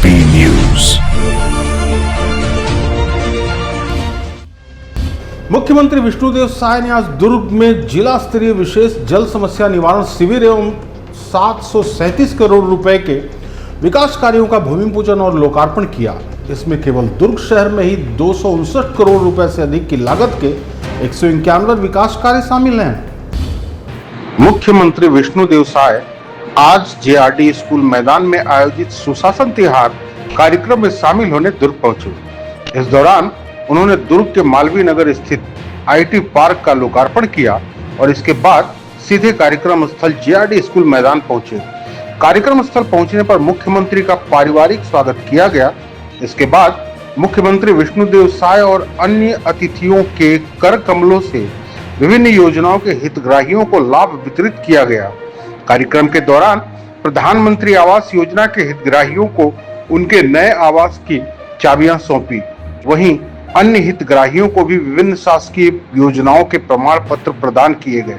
ABP news. मुख्यमंत्री विष्णुदेव साय ने आज दुर्ग में जिला स्तरीय विशेष जल समस्या निवारण शिविर एवं 737 करोड़ रुपए के विकास कार्यों का भूमि पूजन और लोकार्पण किया। इसमें केवल दुर्ग शहर में ही 259 करोड़ रुपए से अधिक की लागत के 191 विकास कार्य शामिल हैं। मुख्यमंत्री विष्णुदेव साय आज जेआरडी स्कूल मैदान में आयोजित सुशासन तिहार कार्यक्रम में शामिल होने दुर्ग पहुंचे। इस दौरान उन्होंने दुर्ग के मालवीय नगर स्थित आईटी पार्क का लोकार्पण किया और इसके बाद सीधे कार्यक्रम स्थल जेआरडी स्कूल मैदान पहुंचे। कार्यक्रम स्थल पहुंचने पर मुख्यमंत्री का पारिवारिक स्वागत किया गया। इसके बाद मुख्यमंत्री विष्णुदेव साय और अन्य अतिथियों के कर कमलों से विभिन्न योजनाओं के हितग्राहियों को लाभ वितरित किया गया। कार्यक्रम के दौरान प्रधानमंत्री आवास योजना के हितग्राहियों को उनके नए आवास की चाबियां सौंपी। वहीं अन्य हितग्राहियों को भी विभिन्न शासकीय योजनाओं के प्रमाण पत्र प्रदान किए गए।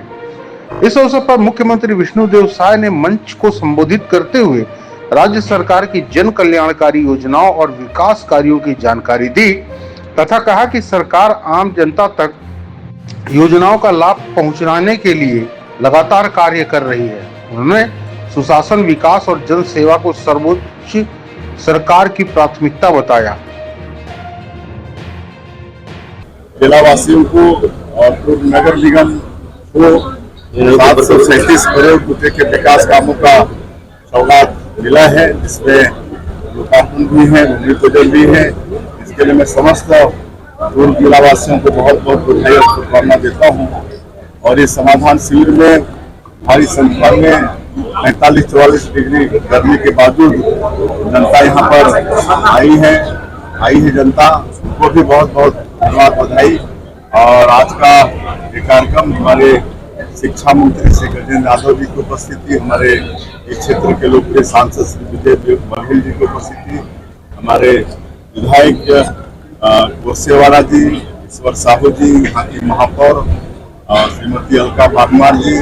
इस अवसर पर मुख्यमंत्री विष्णुदेव साय ने मंच को संबोधित करते हुए राज्य सरकार की जन कल्याणकारी योजनाओं और विकास कार्यों की जानकारी दी तथा कहा कि सरकार आम जनता तक योजनाओं का लाभ पहुंचाने के लिए लगातार कार्य कर रही है। उन्होंने सुशासन, विकास और जन सेवा को सर्वोच्च सरकार की प्राथमिकता बताया। जिलावासियों को और दुर्ग नगर निगम को 737 करोड़ रुपए के विकास कामों का सौगात मिला है, जिसमें लोकार्पण भी है, भूमि पूजन भी है। इसके लिए मैं समस्त दुर्ग जिलावासियों को बहुत बहुत बधाई और शुभकामना देता हूँ। और इस समाधान शिविर में भारी संख्या में 45-44 डिग्री गर्मी के बावजूद जनता यहाँ पर आई है जनता, उनको भी बहुत बहुत धन्यवाद, बधाई। और आज का ये कार्यक्रम हमारे शिक्षा मंत्री श्री गजेंद्र यादव जी की उपस्थिति, हमारे इस क्षेत्र के लोकप्रिय सांसद श्री विजय बघेल जी की उपस्थिति, हमारे विधायक गोसेवाला जी, ईश्वर साहू जी, यहाँ की महापौर श्रीमती अलका भागमार जी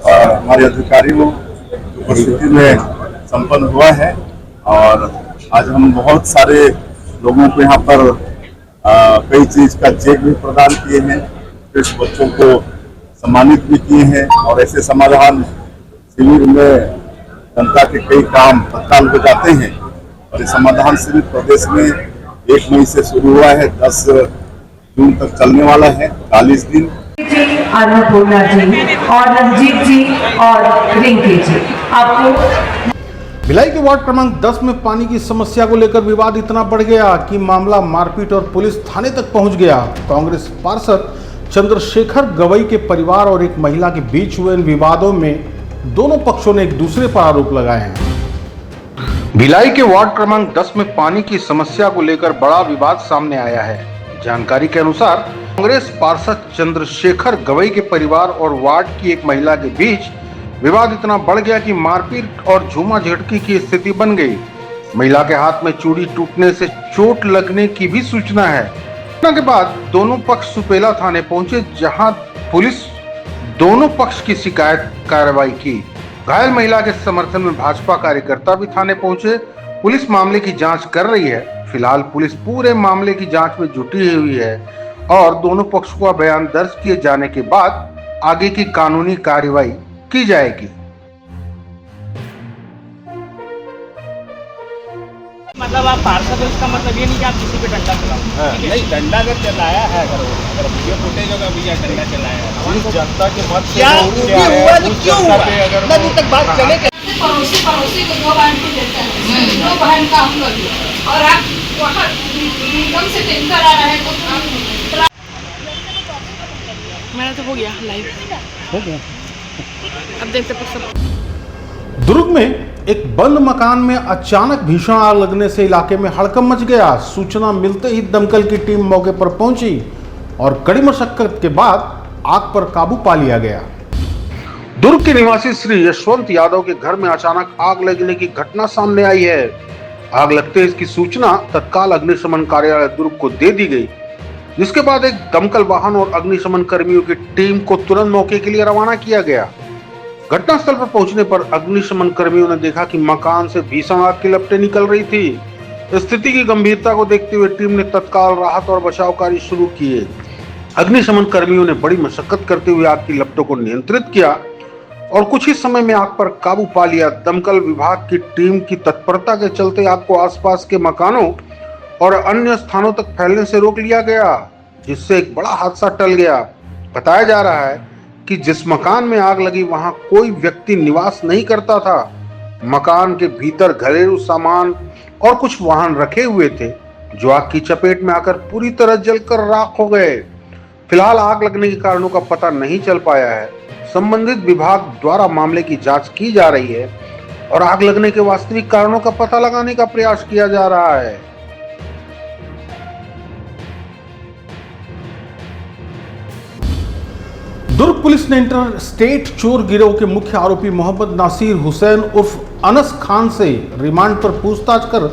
और हमारे अधिकारियों की उपस्थिति में संपन्न हुआ है। और आज हम बहुत सारे लोगों को यहाँ पर कई चीज का चेक भी प्रदान किए हैं, कुछ बच्चों को सम्मानित भी किए हैं। और ऐसे समाधान शिविर में जनता के कई काम तत्काल हो जाते हैं। और ये समाधान शिविर प्रदेश में 1 मई से शुरू हुआ है, 10 जून तक चलने वाला है, 40 दिन। अन्नपूर्णा जी और रंजीत जी और रिंकी जी आपको। भिलाई के वार्ड क्रमांक 10 में पानी की समस्या को लेकर विवाद इतना बढ़ गया कि मामला मारपीट और पुलिस थाने तक पहुंच गया। कांग्रेस पार्षद चंद्रशेखर गवई के परिवार और एक महिला के बीच हुए इन विवादों में दोनों पक्षों ने एक दूसरे पर आरोप लगाए हैं। भिलाई के वार्ड क्रमांक 10 में पानी की समस्या को लेकर बड़ा विवाद सामने आया है। जानकारी के अनुसार कांग्रेस पार्षद चंद्रशेखर गवई के परिवार और वार्ड की एक महिला के बीच विवाद इतना बढ़ गया कि मारपीट और झूमा झटकी की स्थिति बन गई। महिला के हाथ में चूड़ी टूटने से चोट लगने की भी सूचना है। घटना के बाद दोनों पक्ष सुपेला थाने पहुंचे, जहां पुलिस दोनों पक्ष की शिकायत कार्रवाई की। घायल महिला के समर्थन में भाजपा कार्यकर्ता भी थाने पहुंचे। पुलिस मामले की जांच कर रही है। फिलहाल पुलिस पूरे मामले की जांच में जुटी हुई है और दोनों पक्षों का बयान दर्ज किए जाने के बाद आगे की कानूनी कार्रवाई की जाएगी। मतलब आप पार्षद हो, इसका मतलब ये नहीं कि आप किसी पे डंडा चलाओ। नहीं, डंडा अगर चलाया है, अगर वीडियो फुटेज होगा, भैया डंडा चलाया है, जनता के मत से क्यों हुआ? अभी तक बात चले पड़ोसी को 2 बहन को देता है, 2 बहन का हम लोग, और आप वहाँ एकदम से टेंकर आ रहा है तो मेरा तो हो गया लाइव हो गया। अब देखते सब। दुर्ग में एक बंद मकान में अचानक भीषण आग लगने से इलाके में हड़कंप मच गया। सूचना मिलते ही दमकल की टीम मौके पर पहुंची और कड़ी मशक्कत के बाद आग पर काबू पा लिया गया। दुर्ग के निवासी श्री यशवंत यादव के घर में अचानक आग लगने की घटना सामने आई है। आग लगते ही इसकी सूचना तत्काल अग्निशमन कार्यालय दुर्ग को दे दी गई, जिसके बाद एक दमकल वाहन और अग्निशमन कर्मियों की टीम को तुरंत मौके के लिए रवाना किया गया। घटनास्थल पर पहुंचने पर अग्निशमन कर्मियों ने देखा कि मकान से भीषण आग की लपटें निकल रही थी। स्थिति की गंभीरता को देखते हुए टीम ने तत्काल राहत और बचाव कार्य शुरू किए। अग्निशमन कर्मियों ने बड़ी मशक्कत करते हुए आग की लपटों को नियंत्रित किया और कुछ ही समय में आग पर काबू पा लिया। दमकल विभाग की टीम की तत्परता के चलते आग को आसपास के मकानों और अन्य स्थानों तक फैलने से रोक लिया गया, जिससे एक बड़ा हादसा टल गया। बताया जा रहा है कि जिस मकान में आग लगी वहां कोई व्यक्ति निवास नहीं करता था। मकान के भीतर घरेलू सामान और कुछ वाहन रखे हुए थे, जो आग की चपेट में आकर पूरी तरह जलकर राख हो गए। फिलहाल आग लगने के कारणों का पता नहीं चल पाया है। संबंधित विभाग द्वारा मामले की जांच की जा रही है और आग लगने के वास्तविक कारणों का पता लगाने का प्रयास किया जा रहा है। दुर्ग पुलिस ने इंटर स्टेट चोर गिरोह के मुख्य आरोपी मोहम्मद नासिर हुसैन उर्फ अनस खान से रिमांड पर पूछताछ कर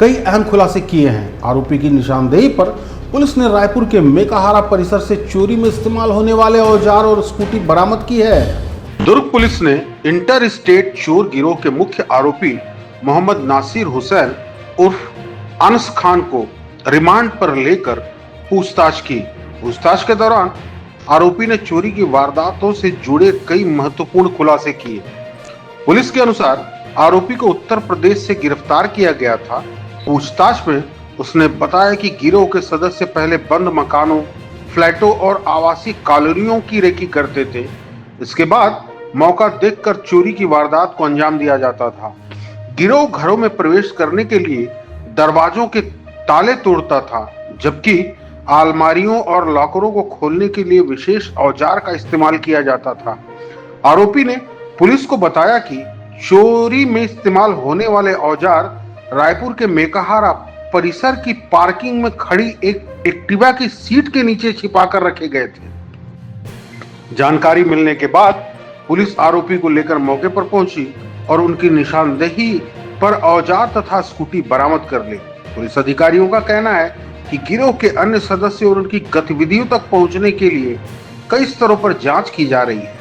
कई अहम खुलासे किए हैं। आरोपी की निशानदेही पर पुलिस ने रायपुर के मेकाहारा परिसर से चोरी में इस्तेमाल होने वाले औजार और स्कूटी बरामद की है। दुर्ग पुलिस ने इंटर स्टेट चोर गिरोह के मुख्य आरोपी मोहम्मद नासिर हुसैन उर्फ अनस खान को रिमांड पर लेकर पूछताछ की। पूछताछ के दौरान आरोपी ने चोरी की वारदातों से जुड़े कई महत्वपूर्ण खुलासे किए। पुलिस के अनुसार आरोपी को उत्तर प्रदेश से गिरफ्तार किया गया था। पूछताछ में उसने बताया कि गिरोह के सदस्य पहले बंद मकानों, फ्लैटों और आवासीय कॉलोनियों की रेकी करते थे। इसके बाद मौका देखकर चोरी की वारदात को अंजाम दिया जाता था। गिरोह घरों में प्रवेश करने के लिए दरवाजों के ताले तोड़ता था, जबकि अलमारियों और लॉकरों को खोलने के लिए विशेष औजार का इस्तेमाल किया जाता था। आरोपी ने पुलिस को बताया कि चोरी में इस्तेमाल होने वाले औजार रायपुर के मेकाहारा परिसर की पार्किंग में खड़ी एक एक्टिवा की सीट के नीचे छिपाकर रखे गए थे। जानकारी मिलने के बाद पुलिस आरोपी को लेकर मौके पर पहुंची और उनकी निशानदेही पर औजार तथा स्कूटी बरामद कर ली। पुलिस अधिकारियों का कहना है कि गिरोह के अन्य सदस्यों और उनकी गतिविधियों तक पहुंचने के लिए कई स्तरों पर जांच की जा रही है।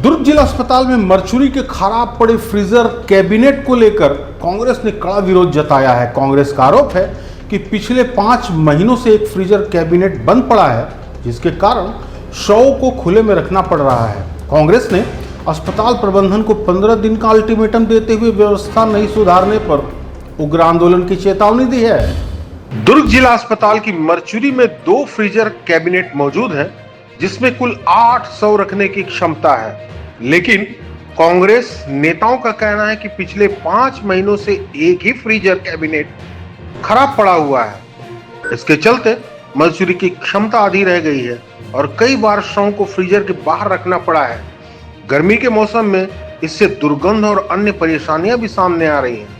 दुर्ग जिला अस्पताल में मरचुरी के खराब पड़े फ्रीजर कैबिनेट को लेकर कांग्रेस ने कड़ा विरोध जताया है। कांग्रेस का आरोप है कि पिछले 5 महीनों से एक फ्रीजर कैबिनेट बंद पड़ा है, जिसके कारण शव को खुले में रखना पड़ रहा है। कांग्रेस ने अस्पताल प्रबंधन को 15 दिन का अल्टीमेटम देते हुए व्यवस्था नहीं सुधारने पर उग्र आंदोलन की चेतावनी दी है। दुर्ग जिला अस्पताल की मरचुरी में 2 फ्रीजर कैबिनेट मौजूद है, जिसमें कुल 800 रखने की क्षमता है, लेकिन कांग्रेस नेताओं का कहना है कि पिछले 5 महीनों से एक ही फ्रीजर कैबिनेट खराब पड़ा हुआ है। इसके चलते मरचुरी की क्षमता आधी रह गई है और कई बार शव को फ्रीजर के बाहर रखना पड़ा है। गर्मी के मौसम में इससे दुर्गंध और अन्य परेशानियां भी सामने आ रही हैं।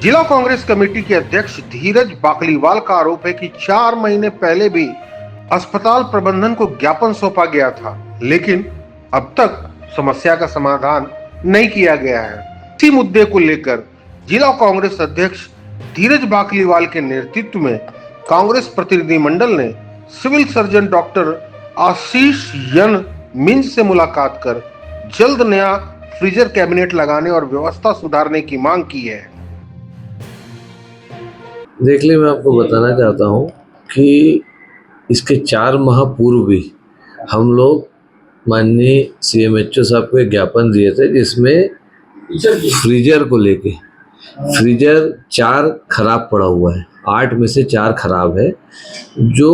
जिला कांग्रेस कमेटी के अध्यक्ष धीरज बाकलीवाल का आरोप है कि 4 महीने पहले भी अस्पताल प्रबंधन को ज्ञापन सौंपा गया था, लेकिन अब तक समस्या का समाधान नहीं किया गया है। इसी मुद्दे को लेकर जिला कांग्रेस अध्यक्ष धीरज बाकलीवाल के नेतृत्व में कांग्रेस प्रतिनिधि मंडल ने सिविल सर्जन डॉक्टर आशीष यन मिंज से मुलाकात कर जल्द नया फ्रीजर कैबिनेट लगाने और व्यवस्था सुधारने की मांग की है। देखिए, मैं आपको बताना चाहता हूँ कि इसके 4 माह पूर्व भी हम लोग माननीय CMHO साहब को एक ज्ञापन दिए थे, जिसमें फ्रीजर को लेके फ्रीजर 4 खराब पड़ा हुआ है, 8 में से 4 खराब है। जो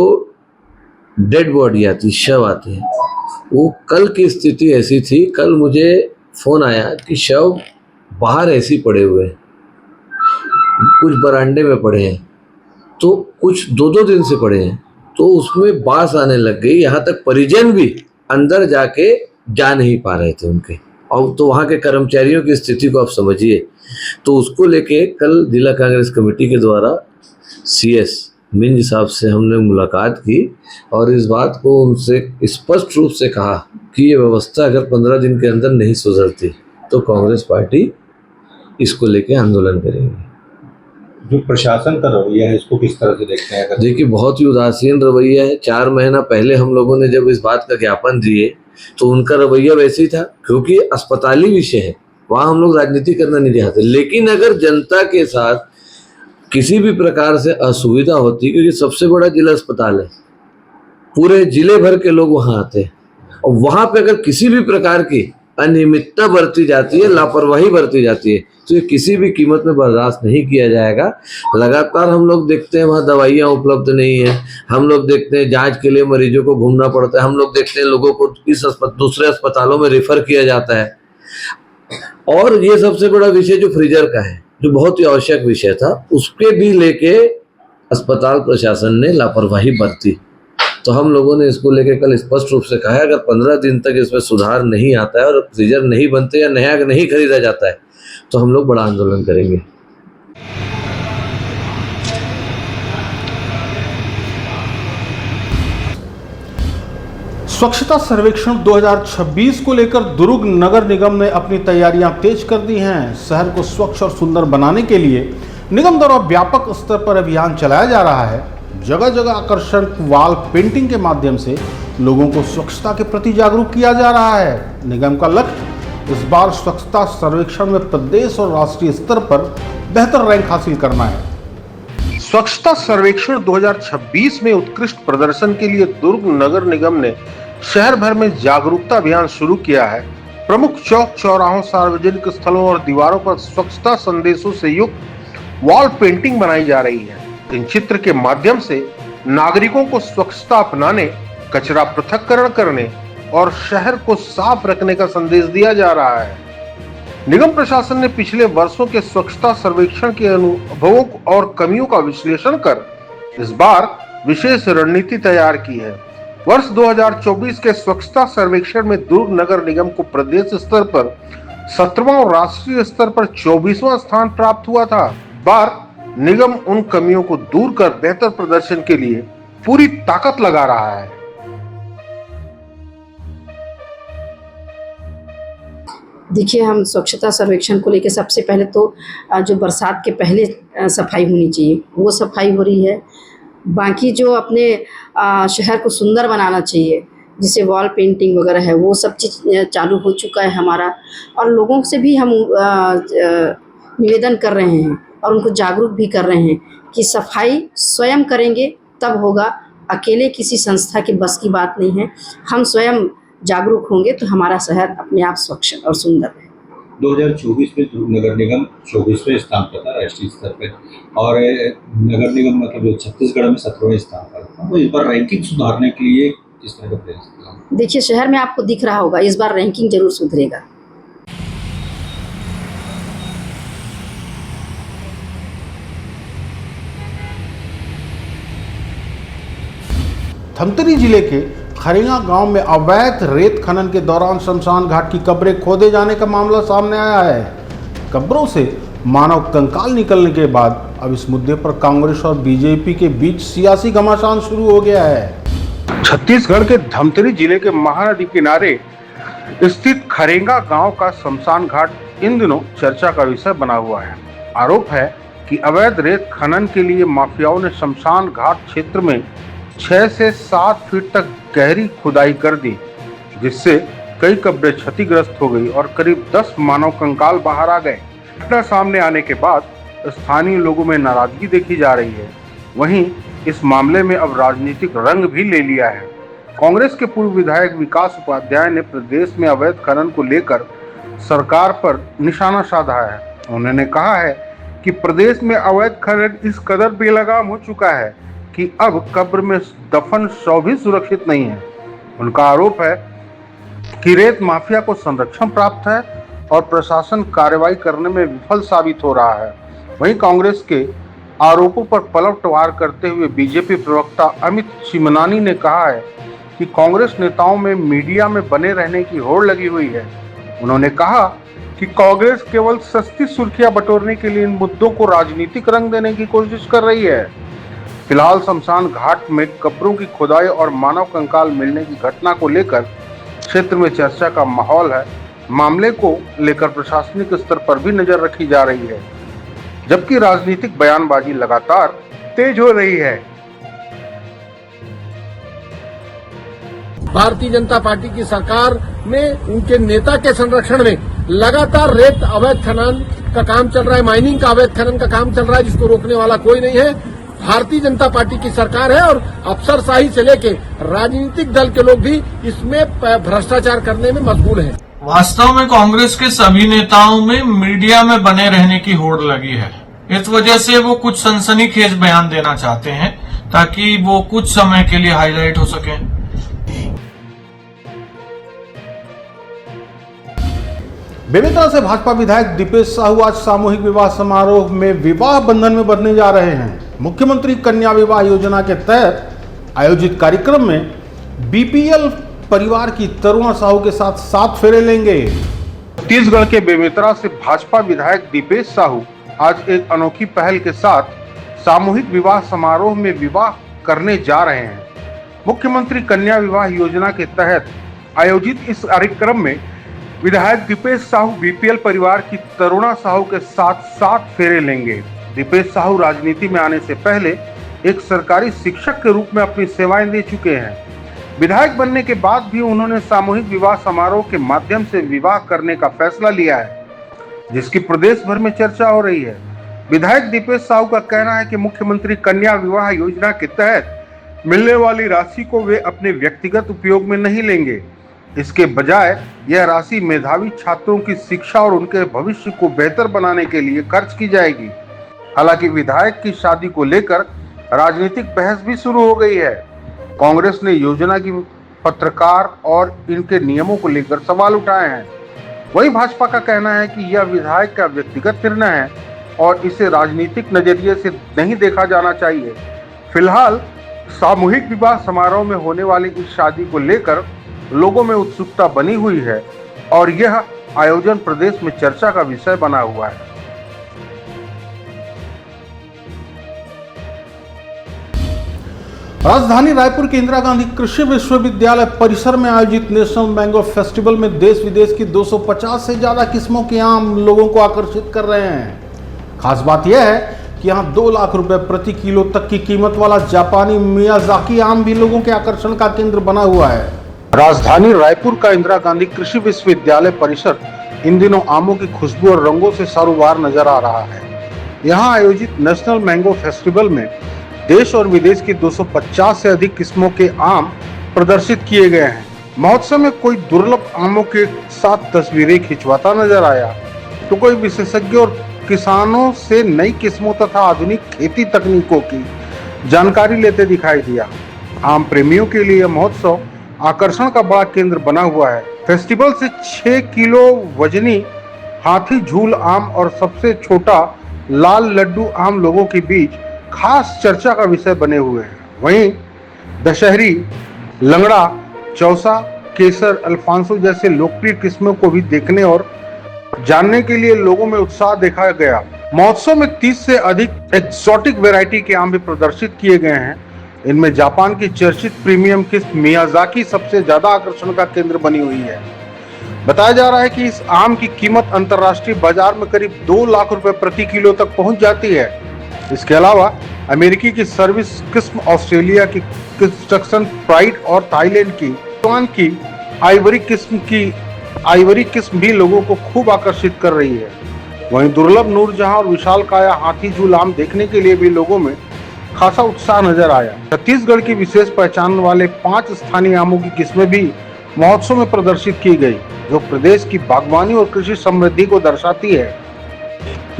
डेड बॉडी आती, शव आते हैं, वो कल की स्थिति ऐसी थी, कल मुझे फ़ोन आया कि शव बाहर ऐसे ही पड़े हुए हैं, कुछ बरामदे में पड़े हैं, तो कुछ 2-2 दिन से पड़े हैं, तो उसमें बास आने लग गई। यहाँ तक परिजन भी अंदर जाके जा नहीं पा रहे थे उनके, और तो वहाँ के कर्मचारियों की स्थिति को आप समझिए। तो उसको लेके कल जिला कांग्रेस कमेटी के द्वारा CS मिंज साहब से हमने मुलाकात की और इस बात को उनसे स्पष्ट रूप से कहा कि ये व्यवस्था अगर 15 दिन के अंदर नहीं सुधरती तो कांग्रेस पार्टी इसको लेके आंदोलन करेगी। जो प्रशासन का रवैया है, इसको किस तरह से देखते हैं? देखिए, बहुत ही उदासीन रवैया है। 4 महीना पहले हम लोगों ने जब इस बात का ज्ञापन दिए तो उनका रवैया वैसे ही था, क्योंकि अस्पताली विषय है, वहाँ हम लोग राजनीति करना नहीं चाहते। लेकिन अगर जनता के साथ किसी भी प्रकार से असुविधा होती, क्योंकि सबसे बड़ा जिला अस्पताल है, पूरे जिले भर के लोग वहाँ आते हैं, और वहाँ पे अगर किसी भी प्रकार की अनियमितता बरती जाती है, लापरवाही बरती जाती है, तो ये किसी भी कीमत में बर्दाश्त नहीं किया जाएगा। लगातार हम लोग देखते हैं वहाँ दवाइयाँ उपलब्ध नहीं है, हम लोग देखते हैं जांच के लिए मरीजों को घूमना पड़ता है, हम लोग देखते हैं लोगों को दूसरे अस्पतालों में रेफर किया जाता है। और ये सबसे बड़ा विषय जो फ्रीजर का है, जो बहुत ही आवश्यक विषय था, उसके भी लेके अस्पताल प्रशासन ने लापरवाही बरती। तो हम लोगों ने इसको लेके कल स्पष्ट रूप से कहा है, अगर 15 दिन तक इसमें सुधार नहीं आता है और फ्रीजर नहीं बनते या नया नहीं खरीदा जाता है, तो हम लोग बड़ा आंदोलन करेंगे। स्वच्छता सर्वेक्षण 2026 को लेकर दुर्ग नगर निगम ने अपनी तैयारियां तेज कर दी हैं। शहर को स्वच्छ और सुंदर बनाने के लिए निगम द्वारा व्यापक स्तर पर अभियान चलाया जा रहा है। जगह जगह आकर्षक वॉल पेंटिंग के माध्यम से लोगों को स्वच्छता के प्रति जागरूक किया जा रहा है। निगम का लक्ष्य इस बार स्वच्छता सर्वेक्षण में प्रदेश और राष्ट्रीय स्तर पर बेहतर रैंक हासिल करना है। स्वच्छता सर्वेक्षण 2026 में उत्कृष्ट प्रदर्शन के लिए दुर्ग नगर निगम ने शहर भर में जागरूकता अभियान शुरू किया है। प्रमुख चौक चौराहों, सार्वजनिक स्थलों और दीवारों पर स्वच्छता संदेशों से युक्त वॉल पेंटिंग बनाई जा रही है। इन चित्र के माध्यम से नागरिकों को स्वच्छता अपनाने, कचरा पृथक्करण करने और शहर को साफ रखने का संदेश दिया जा रहा है। निगम प्रशासन ने पिछले वर्षों के स्वच्छता सर्वेक्षण के अनुभवों और कमियों का विश्लेषण कर इस बार विशेष रणनीति तैयार की है। वर्ष 2024 के स्वच्छता सर्वेक्षण में दुर्ग नगर निगम को प्रदेश स्तर पर 17वां और राष्ट्रीय स्तर पर 24वां स्थान प्राप्त हुआ था। बार निगम उन कमियों को दूर कर बेहतर प्रदर्शन के लिए पूरी ताकत लगा रहा है। देखिए, हम स्वच्छता सर्वेक्षण को लेकर सबसे पहले तो जो बरसात के पहले सफाई होनी चाहिए वो सफाई हो रही है। बाकी जो अपने शहर को सुंदर बनाना चाहिए, जिसे वॉल पेंटिंग वगैरह है, वो सब चीज़ चालू हो चुका है हमारा। और लोगों से भी हम निवेदन कर रहे हैं और उनको जागरूक भी कर रहे हैं कि सफाई स्वयं करेंगे तब होगा, अकेले किसी संस्था के बस की बात नहीं है। हम स्वयं जागरूक होंगे तो हमारा शहर अपने आप स्वच्छ और सुंदर है। 2024 में दुर्ग नगर निगम 24वें स्थान पर था राष्ट्रीय स्तर पर, और नगर निगम मतलब छत्तीसगढ़ में 17वें स्थान पर था। तो इस बार रैंकिंग सुधारने के लिए किस तरह का प्रयास किया? देखिए, शहर में आपको दिख रहा होगा, इस बार रैंकिंग जरूर सुधरेगा। धमतरी जिले के खरेंगा गांव में अवैध रेत खनन के दौरान शमशान घाट की कब्रें खोदे जाने का मामला सामने आया है। कब्रों से मानव कंकाल निकलने के बाद अब इस मुद्दे पर कांग्रेस और बीजेपी के बीच सियासी घमासान शुरू हो गया है। छत्तीसगढ़ के धमतरी जिले के महानदी किनारे स्थित खरेंगा गांव का शमशान घाट इन दिनों चर्चा का विषय बना हुआ है। आरोप है कि अवैध रेत खनन के लिए माफियाओं ने शमशान घाट क्षेत्र में 6 से 7 फीट तक गहरी खुदाई कर दी, जिससे कई कब्रें क्षतिग्रस्त हो गई और करीब 10 मानव कंकाल बाहर आ गए। घटना सामने आने के बाद स्थानीय लोगों में नाराजगी देखी जा रही है। वहीं इस मामले में अब राजनीतिक रंग भी ले लिया है। कांग्रेस के पूर्व विधायक विकास उपाध्याय ने प्रदेश में अवैध खनन को लेकर सरकार पर निशाना साधा है। उन्होंने कहा है कि प्रदेश में अवैध खनन इस कदर बेलगाम हो चुका है कि अब कब्र में दफन शव भी सुरक्षित नहीं है। उनका आरोप है कि रेत माफिया को संरक्षण प्राप्त है और प्रशासन कार्रवाई करने में विफल साबित हो रहा है। वहीं कांग्रेस के आरोपों पर पलटवार करते हुए बीजेपी प्रवक्ता अमित चिमनानी ने कहा है कि कांग्रेस नेताओं में मीडिया में बने रहने की होड़ लगी हुई है। उन्होंने कहा कि कांग्रेस केवल सस्ती सुर्खियां बटोरने के लिए इन मुद्दों को राजनीतिक रंग देने की कोशिश कर रही है। फिलहाल शमशान घाट में कब्रों की खुदाई और मानव कंकाल मिलने की घटना को लेकर क्षेत्र में चर्चा का माहौल है। मामले को लेकर प्रशासनिक स्तर पर भी नजर रखी जा रही है, जबकि राजनीतिक बयानबाजी लगातार तेज हो रही है। भारतीय जनता पार्टी की सरकार में उनके नेता के संरक्षण में लगातार रेत अवैध खनन का काम चल रहा है, माइनिंग का अवैध खनन का काम चल रहा है, जिसको रोकने वाला कोई नहीं है। भारतीय जनता पार्टी की सरकार है और अफसरशाही से लेके राजनीतिक दल के लोग भी इसमें भ्रष्टाचार करने में मशगूल हैं। वास्तव में कांग्रेस के सभी नेताओं में मीडिया में बने रहने की होड़ लगी है। इस वजह से वो कुछ सनसनीखेज बयान देना चाहते हैं ताकि वो कुछ समय के लिए हाईलाइट हो सके। बेमेतरा से भाजपा विधायक दीपेश साहू आज सामूहिक विवाह समारोह में विवाह बंधन में बंधने जा रहे हैं। मुख्यमंत्री कन्या विवाह योजना के तहत आयोजित कार्यक्रम में बीपीएल परिवार की तरुणा साहू के साथ 7 फेरे लेंगे। छत्तीसगढ़ के बेमेतरा से भाजपा विधायक दीपेश साहू आज एक अनोखी पहल के साथ सामूहिक विवाह समारोह में विवाह करने जा रहे हैं। मुख्यमंत्री कन्या विवाह योजना के तहत आयोजित इस कार्यक्रम में विधायक दीपेश साहू बीपीएल परिवार की तरुणा साहू के साथ 7 फेरे लेंगे। दीपेश साहू राजनीति में आने से पहले एक सरकारी शिक्षक के रूप में अपनी सेवाएं दे चुके हैं। विधायक बनने के बाद भी उन्होंने सामूहिक विवाह समारोह के माध्यम से विवाह करने का फैसला लिया है, जिसकी प्रदेश भर में चर्चा हो रही है। विधायक दीपेश साहू का कहना है कि मुख्यमंत्री कन्या विवाह योजना के तहत मिलने वाली राशि को वे अपने व्यक्तिगत उपयोग में नहीं लेंगे। इसके बजाय यह राशि मेधावी छात्रों की शिक्षा और उनके भविष्य को बेहतर बनाने के लिए खर्च की जाएगी। हालांकि विधायक की शादी को लेकर राजनीतिक बहस भी शुरू हो गई है। कांग्रेस ने योजना की पत्रकार और इनके नियमों को लेकर सवाल उठाए हैं। वहीं भाजपा का कहना है कि यह विधायक का व्यक्तिगत निर्णय है और इसे राजनीतिक नजरिए से नहीं देखा जाना चाहिए। फिलहाल सामूहिक विवाह समारोह में होने वाली इस शादी को लेकर लोगों में उत्सुकता बनी हुई है और यह आयोजन प्रदेश में चर्चा का विषय बना हुआ है। राजधानी रायपुर के इंदिरा गांधी कृषि विश्वविद्यालय परिसर में आयोजित नेशनल मैंगो फेस्टिवल में देश विदेश की 250 से ज्यादा किस्मों के आम लोगों को आकर्षित कर रहे हैं। खास बात यह है कि यहाँ 2 लाख रुपए प्रति किलो तक की कीमत वाला जापानी मियाजाकी आम भी लोगों के आकर्षण का केंद्र बना हुआ है। राजधानी रायपुर का इंदिरा गांधी कृषि विश्वविद्यालय परिसर इन दिनों आमों की खुशबू और रंगों से सरोबार नजर आ रहा है। यहाँ आयोजित नेशनल मैंगो फेस्टिवल में देश और विदेश की 250 से अधिक किस्मों के आम प्रदर्शित किए गए हैं। महोत्सव में कोई दुर्लभ आमों के साथ तस्वीरें खिंचवाता नजर आया तो कोई विशेषज्ञ और किसानों से नई किस्मों तथा आधुनिक खेती तकनीकों की जानकारी लेते दिखाई दिया। आम प्रेमियों के लिए यह महोत्सव आकर्षण का बड़ा केंद्र बना हुआ है। फेस्टिवल से 6 किलो वजनी हाथी झूल आम और सबसे छोटा लाल लड्डू आम लोगों के बीच खास चर्चा का विषय बने हुए हैं। वहीं दशहरी, लंगड़ा, चौसा, केसर, अल्फांसो जैसे लोकप्रिय किस्मों को भी देखने और जानने के लिए लोगों में उत्साह देखा गया। महोत्सव में 30 से अधिक एक्सोटिक वैरायटी के आम भी प्रदर्शित किए गए हैं। इनमें जापान की चर्चित प्रीमियम किस्म मियाजाकी सबसे ज्यादा आकर्षण का केंद्र बनी हुई है। बताया जा रहा है कि इस आम की कीमत अंतर्राष्ट्रीय बाजार में करीब 2 लाख रुपए प्रति किलो तक पहुंच जाती है। इसके अलावा अमेरिकी की सर्विस किस्म, ऑस्ट्रेलिया की कंस्ट्रक्शन प्राइड और थाईलैंड की टोन की आइवरी किस्म भी लोगों को खूब आकर्षित कर रही है। वहीं दुर्लभ नूरजहां और विशाल काया हाथी झूल आम देखने के लिए भी लोगों में खासा उत्साह नजर आया। छत्तीसगढ़ की विशेष पहचान वाले 5 स्थानीय आमों की किस्में भी महोत्सव में प्रदर्शित की गई, जो प्रदेश की बागवानी और कृषि समृद्धि को दर्शाती है।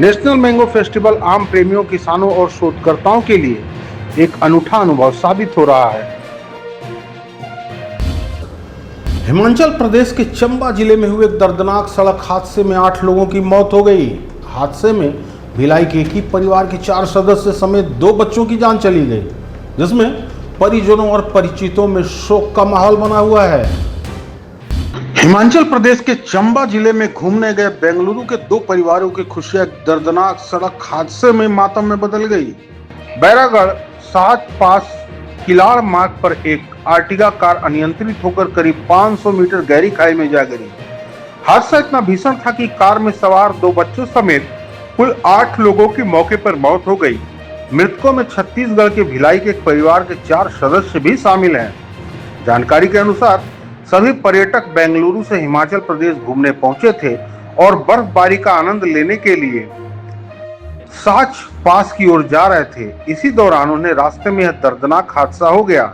नेशनल मैंगो फेस्टिवल आम प्रेमियों, किसानों और शोधकर्ताओं के लिए एक अनूठा अनुभव साबित हो रहा है। हिमाचल प्रदेश के चंबा जिले में हुए एक दर्दनाक सड़क हादसे में 8 लोगों की मौत हो गई। हादसे में भिलाई के एक ही परिवार के 4 सदस्य समेत 2 बच्चों की जान चली गई, जिसमें परिजनों और परिचितों में शोक का माहौल बना हुआ है। हिमाचल प्रदेश के चंबा जिले में घूमने गए बेंगलुरु के 2 परिवारों की खुशियां दर्दनाक सड़क हादसे में मातम में बदल गई। बैरागढ़ साहज पास किलाड़ मार्ग पर एक आर्टिगा कार अनियंत्रित होकर करीब 500 मीटर गहरी खाई में जा गिरी। हादसा इतना भीषण था कि कार में सवार 2 बच्चों समेत कुल 8 लोगों की मौके पर मौत हो गई। मृतकों में छत्तीसगढ़ के भिलाई के एक परिवार के 4 सदस्य भी शामिल हैं। जानकारी के अनुसार सभी पर्यटक बेंगलुरु से हिमाचल प्रदेश घूमने पहुंचे थे और बर्फबारी का आनंद लेने के लिए साच पास की ओर जा रहे थे। इसी दौरान उन्हें रास्ते में यह दर्दनाक हादसा हो गया।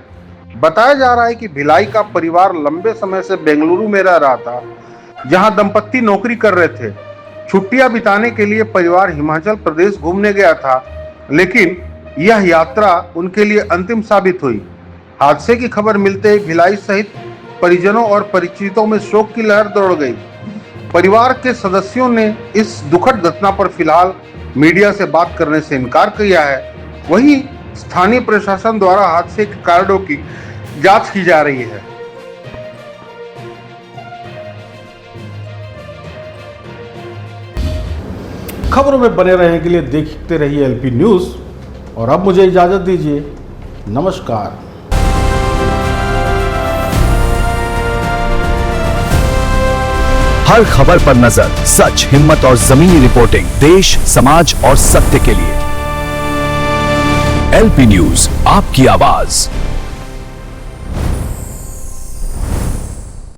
बताया जा रहा है कि भिलाई का परिवार लंबे समय से बेंगलुरु में रह रहा था, जहां दंपत्ति नौकरी कर रहे थे। छुट्टियां बिताने के लिए परिवार हिमाचल प्रदेश घूमने गया था, लेकिन यह यात्रा उनके लिए अंतिम साबित हुई। हादसे की खबर मिलते ही भिलाई सहित परिजनों और परिचितों में शोक की लहर दौड़ गई। परिवार के सदस्यों ने इस दुखद घटना पर फिलहाल मीडिया से बात करने से इनकार किया है। वहीं स्थानीय प्रशासन द्वारा हादसे के कारणों की जांच की जा रही है। खबरों में बने रहने के लिए देखते रहिए एलपी न्यूज़ और अब मुझे इजाज़त दीजिए। नमस्कार। हर खबर पर नजर, सच, हिम्मत और जमीनी रिपोर्टिंग, देश, समाज और सत्य के लिए। एलपी न्यूज़, आपकी आवाज।